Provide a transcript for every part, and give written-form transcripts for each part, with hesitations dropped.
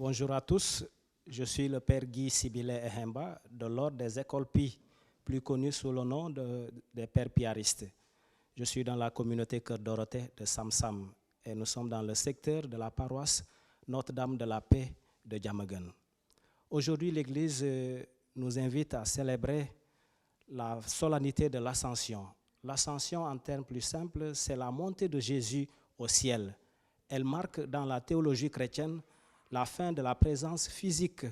Bonjour à tous, je suis le père Guy Sibylle Ehemba de l'ordre des écoles Pi, plus connu sous le nom des pères piaristes. Je suis dans la communauté Cœur Dorothée de Samsam et nous sommes dans le secteur de la paroisse Notre-Dame de la Paix de Diamaguène. Aujourd'hui, l'Église nous invite à célébrer la solennité de l'Ascension. L'Ascension, en termes plus simples, c'est la montée de Jésus au ciel. Elle marque dans la théologie chrétienne la fin de la présence physique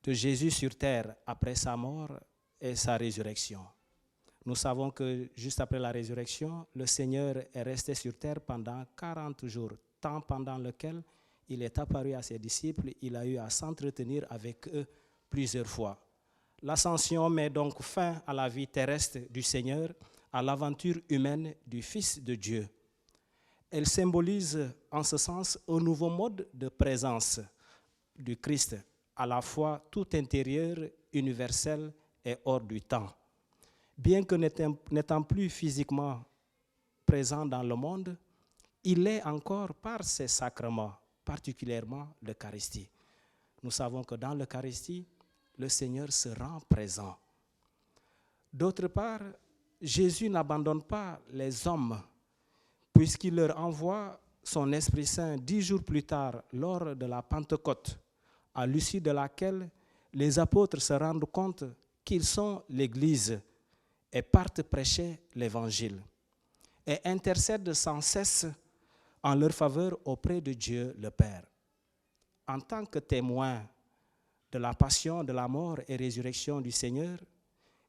de Jésus sur terre après sa mort et sa résurrection. Nous savons que juste après la résurrection, le Seigneur est resté sur terre pendant 40 jours, temps pendant lequel il est apparu à ses disciples, il a eu à s'entretenir avec eux plusieurs fois. L'ascension met donc fin à la vie terrestre du Seigneur, à l'aventure humaine du Fils de Dieu. Elle symbolise en ce sens un nouveau mode de présence du Christ, à la fois tout intérieur, universel et hors du temps. Bien que n'étant plus physiquement présent dans le monde, il est encore par ses sacrements, particulièrement l'Eucharistie. Nous savons que dans l'Eucharistie, le Seigneur se rend présent. D'autre part, Jésus n'abandonne pas les hommes, puisqu'il leur envoie son Esprit Saint 10 jours plus tard, lors de la Pentecôte, à l'issue de laquelle les apôtres se rendent compte qu'ils sont l'Église et partent prêcher l'Évangile et intercèdent sans cesse en leur faveur auprès de Dieu le Père. En tant que témoins de la passion, de la mort et résurrection du Seigneur,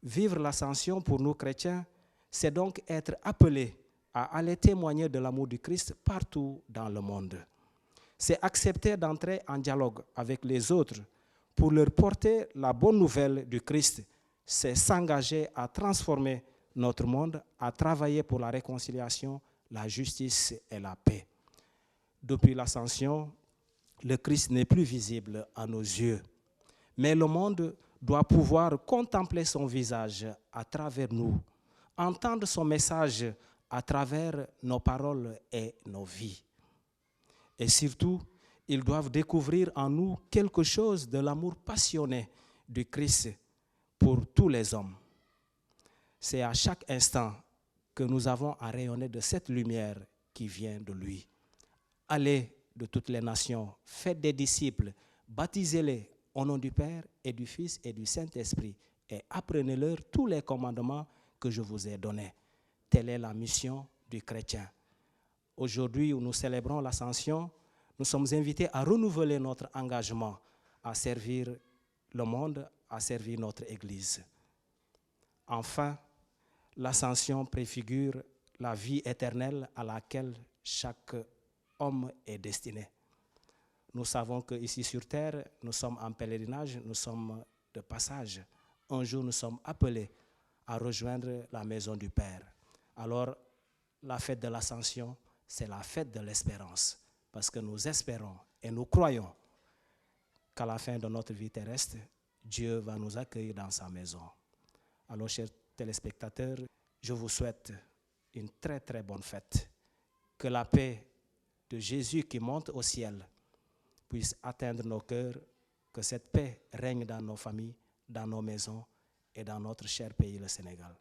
vivre l'ascension pour nous chrétiens, c'est donc être appelés à aller témoigner de l'amour du Christ partout dans le monde. C'est accepter d'entrer en dialogue avec les autres pour leur porter la bonne nouvelle du Christ. C'est s'engager à transformer notre monde, à travailler pour la réconciliation, la justice et la paix. Depuis l'ascension, le Christ n'est plus visible à nos yeux, mais le monde doit pouvoir contempler son visage à travers nous, entendre son message à travers nos paroles et nos vies. Et surtout, ils doivent découvrir en nous quelque chose de l'amour passionné du Christ pour tous les hommes. C'est à chaque instant que nous avons à rayonner de cette lumière qui vient de lui. Allez de toutes les nations, faites des disciples, baptisez-les au nom du Père et du Fils et du Saint-Esprit et apprenez-leur tous les commandements que je vous ai donnés. Telle est la mission du chrétien. Aujourd'hui, où nous célébrons l'Ascension, nous sommes invités à renouveler notre engagement à servir le monde, à servir notre Église. Enfin, l'Ascension préfigure la vie éternelle à laquelle chaque homme est destiné. Nous savons qu'ici sur terre, nous sommes en pèlerinage, nous sommes de passage. Un jour, nous sommes appelés à rejoindre la maison du Père. Alors, la fête de l'Ascension, c'est la fête de l'espérance, parce que nous espérons et nous croyons qu'à la fin de notre vie terrestre, Dieu va nous accueillir dans sa maison. Alors, chers téléspectateurs, je vous souhaite une très très bonne fête. Que la paix de Jésus qui monte au ciel puisse atteindre nos cœurs, que cette paix règne dans nos familles, dans nos maisons et dans notre cher pays, le Sénégal.